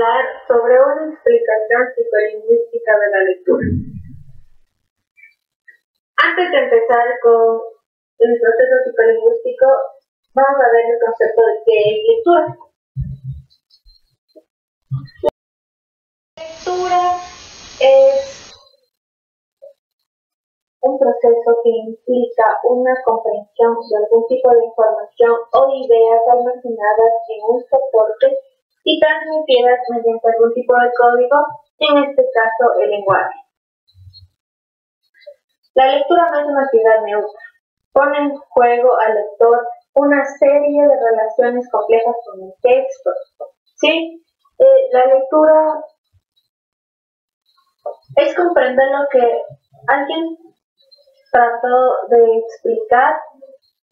hablar sobre una explicación psicolingüística de la lectura. Antes de empezar con el proceso psicolingüístico, vamos a ver el concepto de qué es lectura. La lectura es un proceso que implica una comprensión de algún tipo de información o ideas almacenadas en un soporte y transmitidas mediante algún tipo de código, en este caso el lenguaje. La lectura no es una actividad neutra, pone en juego al lector una serie de relaciones complejas con el texto. ¿Sí? La lectura es comprender lo que alguien trató de explicar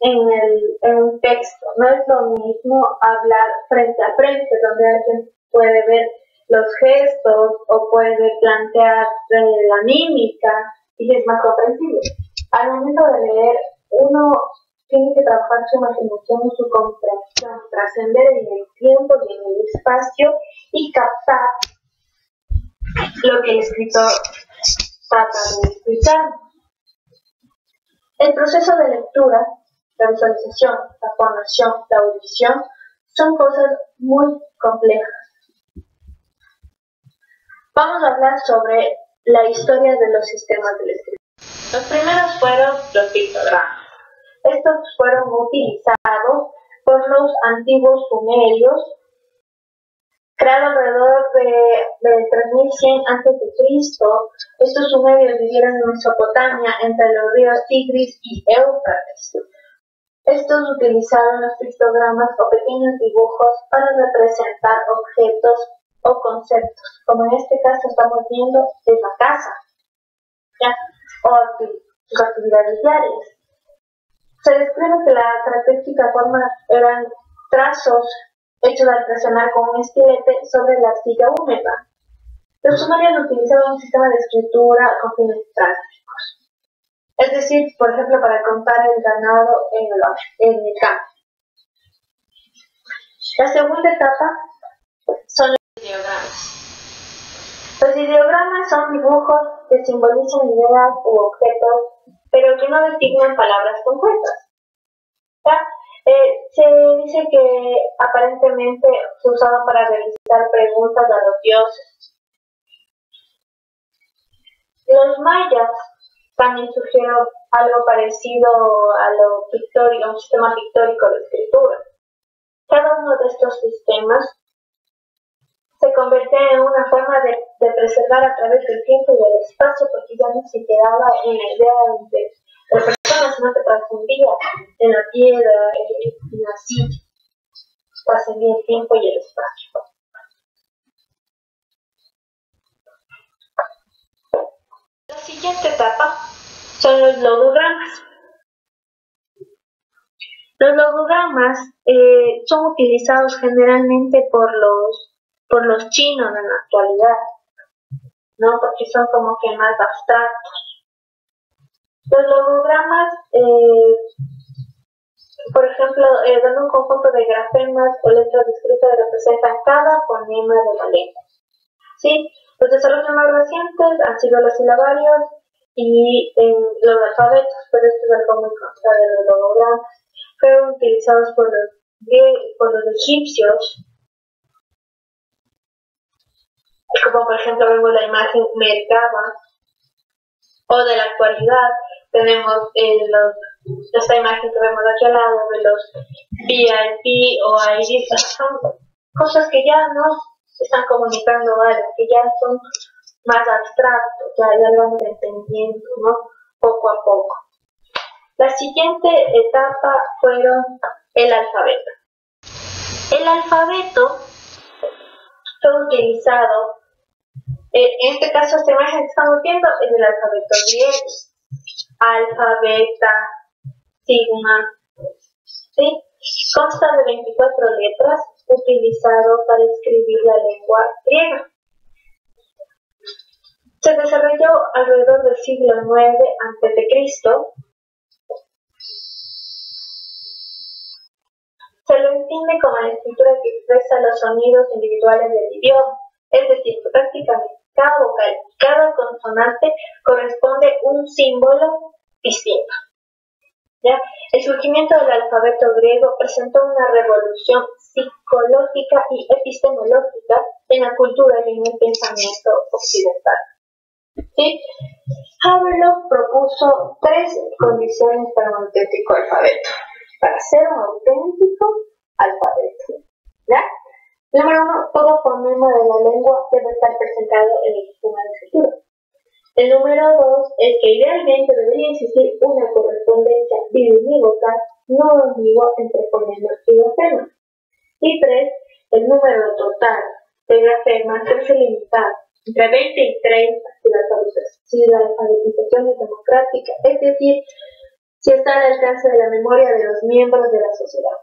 en un texto. No es lo mismo hablar frente a frente, donde alguien puede ver los gestos o puede plantear la mímica y es más comprensible. Al momento de leer, uno tiene que trabajar su imaginación y su comprensión, trascender en el tiempo y en el espacio y captar lo que el escritor trata de explicar. El proceso de lectura, la visualización, la fonación, la audición, son cosas muy complejas. Vamos a hablar sobre la historia de los sistemas de la escritura. Los primeros fueron los pictogramas. Estos fueron utilizados por los antiguos sumerios, creado alrededor de 3100 a.C. Estos sumerios vivieron en Mesopotamia entre los ríos Tigris y Éufrates. Estos utilizaron los pictogramas o pequeños dibujos para representar objetos o conceptos, como en este caso estamos viendo en la casa, ¿ya? O sus actividades diarias. Se describe que la característica forma eran trazos hechos al presionar con un estilete sobre la arcilla húmeda. Los sumerios utilizaban un sistema de escritura con fines prácticos, es decir, por ejemplo, para contar el ganado en el campo. La segunda etapa son los ideogramas. Los ideogramas son dibujos que simbolizan ideas u objetos, pero que no designan palabras concretas. Se dice que aparentemente se usaban para realizar preguntas a los dioses. Los mayas también surgieron algo parecido a lo pictórico, un sistema pictórico de escritura. Cada uno de estos sistemas se convirtió en una forma de preservar a través del tiempo y del espacio, porque ya no se quedaba en la idea de personas, sino que trascendía en la piedra, en la silla, trascendía el tiempo y el espacio. La siguiente etapa son los logogramas. Los logogramas son utilizados generalmente por los chinos en la actualidad, ¿no? Porque son como que más abstractos. Los logogramas, por ejemplo, dan un conjunto de grafemas o letras escritas que representan cada fonema de la lengua. ¿Sí? Los desarrollos más recientes han sido los silabarios y los alfabetos, pero esto es algo muy constante de los logogramas. Fueron utilizados por los egipcios, como por ejemplo vemos la imagen Merkaba, o de la actualidad tenemos esta imagen que vemos aquí al lado de los VIP o ID, son cosas que ya no están comunicando algo, que ya son más abstractos, ya lo vamos entendiendo, ¿no? Poco a poco. La siguiente etapa fueron el alfabeto. El alfabeto fue utilizado, en este caso esta imagen que estamos viendo es el alfabeto griego, alfa, beta, sigma, ¿sí? Consta de 24 letras utilizado para escribir la lengua griega. Se desarrolló alrededor del siglo IX a.C. se lo entiende como la escritura que expresa los sonidos individuales del idioma, es decir, que prácticamente cada vocal y cada consonante corresponde un símbolo distinto. ¿Ya? El surgimiento del alfabeto griego presentó una revolución psicológica y epistemológica en la cultura y en el pensamiento occidental. ¿Sí? Havelock propuso 3 condiciones para un auténtico alfabeto, para ser un auténtico alfabeto. ¿Ya? Número 1, todo fonema de la lengua debe estar presentado en el sistema de escritura. El número 2 es que idealmente debería existir una correspondencia biunívoca no ambigua entre fonema y grafema. Y 3, el número total de grafemas debe ser limitado entre 20 y 30 si la alfabetización es democrática, es decir, si está al alcance de la memoria de los miembros de la sociedad.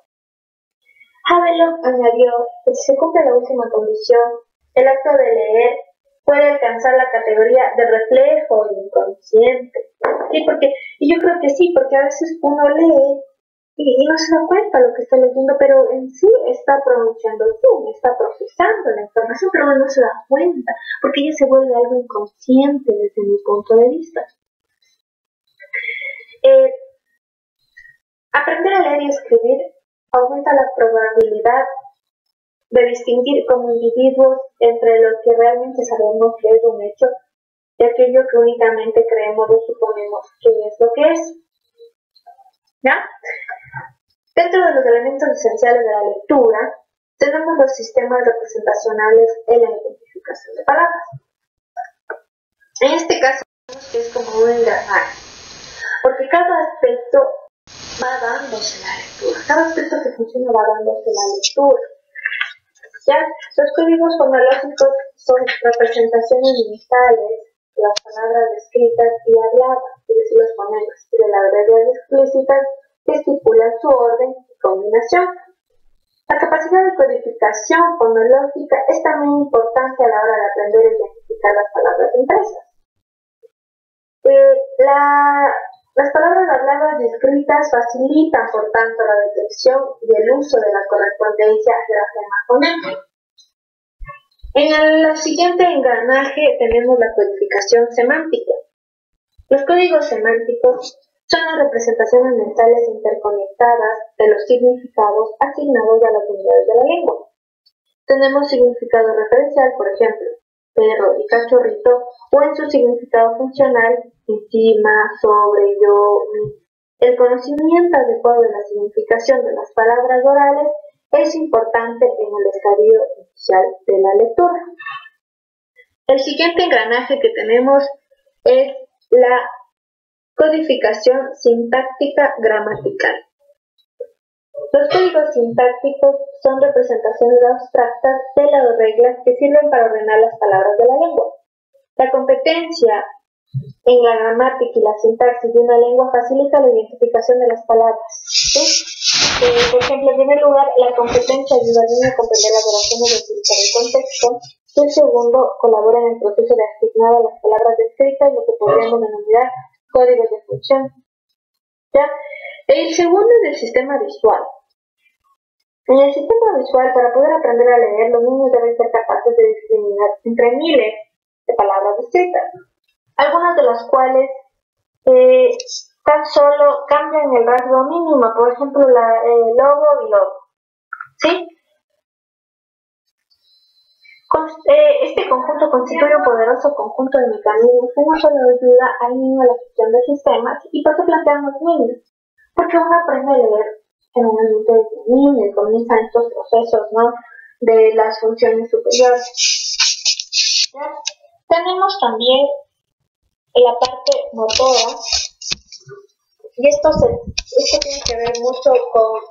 Havelock añadió que si se cumple la última condición, el acto de leer puede alcanzar la categoría de reflejo inconsciente. Sí, y yo creo que sí, porque a veces uno lee y no se da cuenta de lo que está leyendo, pero en sí está pronunciando bien, está procesando la información, pero no se da cuenta, porque ya se vuelve algo inconsciente desde mi punto de vista. Aprender a leer y escribir aumenta la probabilidad de distinguir como individuos entre lo que realmente sabemos que es un hecho y aquello que únicamente creemos o suponemos que es lo que es. ¿Ya? Dentro de los elementos esenciales de la lectura, tenemos los sistemas representacionales en la identificación de palabras. En este caso, vemos que es como un engranaje, porque cada aspecto va dándose la lectura, cada aspecto que funciona va dándose la lectura. ¿Ya? Los códigos fonológicos son representaciones digitales de las palabras escritas y habladas, es decir, los fonemas, y de las reglas explícitas que estipulan su orden y combinación. La capacidad de codificación fonológica es también importante a la hora de aprender a identificar las palabras impresas. Las palabras habladas y escritas facilitan, por tanto, la detección y el uso de la correspondencia grafema-fonema. En el siguiente engranaje tenemos la codificación semántica. Los códigos semánticos son las representaciones mentales interconectadas de los significados asignados a las unidades de la lengua. Tenemos significado referencial, por ejemplo, perro y cachorrito, o en su significado funcional, encima, sobre, yo, mi. El conocimiento adecuado de la significación de las palabras orales es importante en el estadio inicial de la lectura. El siguiente engranaje que tenemos es la codificación sintáctica gramatical. Los códigos sintácticos son representaciones abstractas de las reglas que sirven para ordenar las palabras de la lengua. La competencia en la gramática y la sintaxis de una lengua facilita la identificación de las palabras. ¿Sí? Por ejemplo, en primer lugar, la competencia ayuda al niño a comprender las oraciones y utilizar el contexto. Y el segundo, colabora en el proceso de asignar a las palabras escritas lo que podríamos denominar códigos de función. ¿Ya? El segundo es el sistema visual. En el sistema visual, para poder aprender a leer, los niños deben ser capaces de discriminar entre miles de palabras escritas, algunas de las cuales tan solo cambian el rasgo mínimo, por ejemplo, logo y logo. ¿Sí? Este conjunto constituye un poderoso conjunto de mecanismos que no solo ayuda al niño a la gestión de sistemas, y por qué plantean los niños, porque uno aprende a leer generalmente desde niño y comienzan estos procesos, ¿no?, de las funciones superiores. ¿Ya? Tenemos también la parte motora, y esto tiene que ver mucho con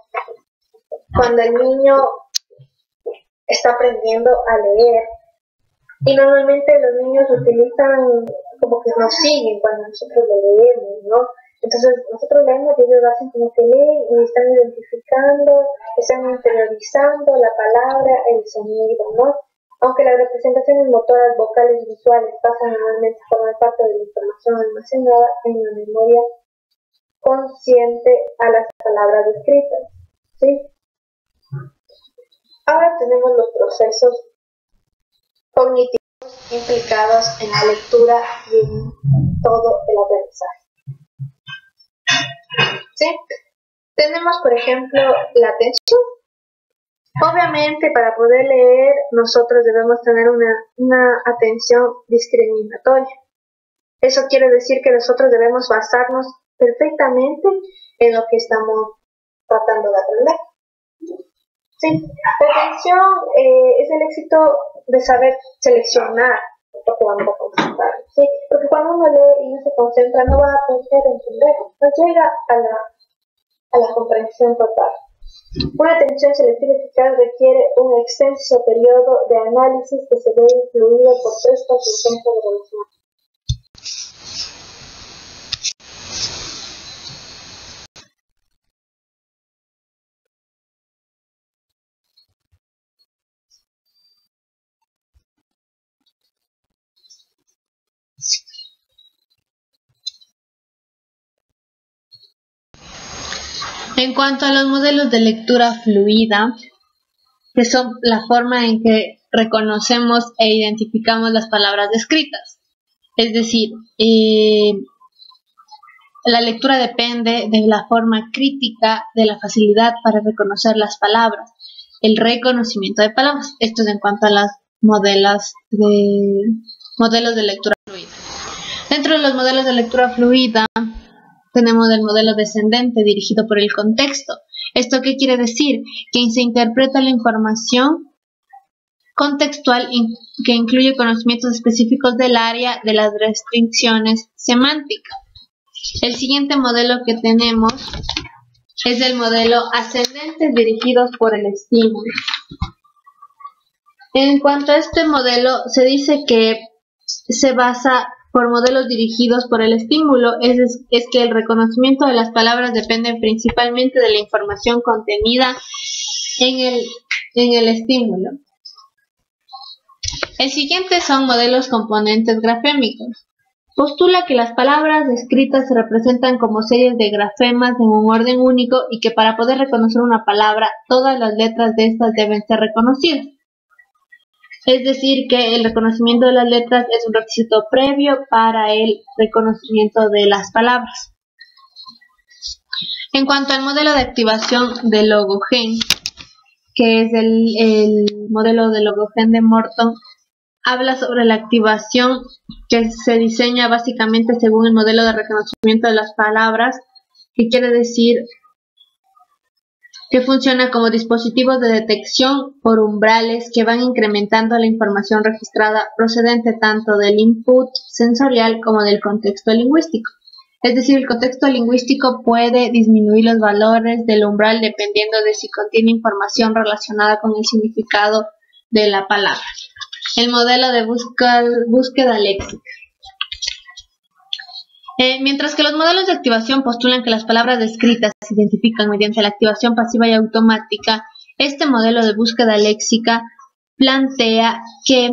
cuando el niño está aprendiendo a leer, y normalmente los niños utilizan como que nos siguen cuando nosotros leemos, ¿no? Entonces nosotros leemos y ellos hacen como que leen y están identificando, están interiorizando la palabra, el sonido, ¿no? Aunque las representaciones motoras, vocales y visuales pasan normalmente a formar parte de la información almacenada en la memoria consciente a las palabras escritas, ¿sí? Ahora tenemos los procesos cognitivos implicados en la lectura y en todo el aprendizaje. ¿Sí? Tenemos, por ejemplo, la atención. Obviamente, para poder leer, nosotros debemos tener una atención discriminatoria. Eso quiere decir que nosotros debemos basarnos perfectamente en lo que estamos tratando de aprender. Sí, la atención es el éxito de saber seleccionar lo que vamos a consultar. ¿Sí? Porque cuando uno lee y no se concentra, no va a poder entender, no llega a la comprensión total. Una atención selectiva eficaz requiere un extenso periodo de análisis que se ve influido por tres contingentes de relación. En cuanto a los modelos de lectura fluida, que son la forma en que reconocemos e identificamos las palabras escritas. Es decir, la lectura depende de la forma crítica, de la facilidad para reconocer las palabras, el reconocimiento de palabras. Esto es en cuanto a las modelos de lectura fluida. Dentro de los modelos de lectura fluida tenemos el modelo descendente dirigido por el contexto. ¿Esto qué quiere decir? Que se interpreta la información contextual que incluye conocimientos específicos del área de las restricciones semánticas. El siguiente modelo que tenemos es el modelo ascendente dirigidos por el estímulo. En cuanto a este modelo, se dice que se basa por modelos dirigidos por el estímulo, es que el reconocimiento de las palabras depende principalmente de la información contenida en el estímulo. El siguiente son modelos componentes grafémicos. Postula que las palabras escritas se representan como series de grafemas en un orden único y que para poder reconocer una palabra, todas las letras de estas deben ser reconocidas. Es decir, que el reconocimiento de las letras es un requisito previo para el reconocimiento de las palabras. En cuanto al modelo de activación de Logogen, que es el modelo de Logogen de Morton, habla sobre la activación que se diseña básicamente según el modelo de reconocimiento de las palabras, que quiere decir que funciona como dispositivos de detección por umbrales que van incrementando la información registrada procedente tanto del input sensorial como del contexto lingüístico. Es decir, el contexto lingüístico puede disminuir los valores del umbral dependiendo de si contiene información relacionada con el significado de la palabra. El modelo de búsqueda léxica. Mientras que los modelos de activación postulan que las palabras descritas se identifican mediante la activación pasiva y automática, este modelo de búsqueda léxica plantea que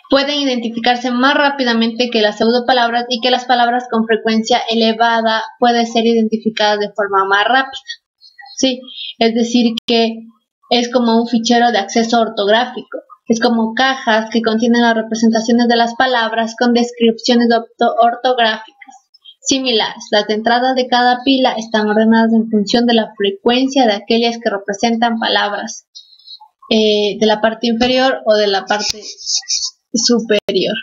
pueden identificarse más rápidamente que las pseudopalabras y que las palabras con frecuencia elevada pueden ser identificadas de forma más rápida. ¿Sí? Es decir, que es como un fichero de acceso ortográfico. Es como cajas que contienen las representaciones de las palabras con descripciones ortográficas similares. Las entradas de cada pila están ordenadas en función de la frecuencia de aquellas que representan palabras de la parte inferior o de la parte superior.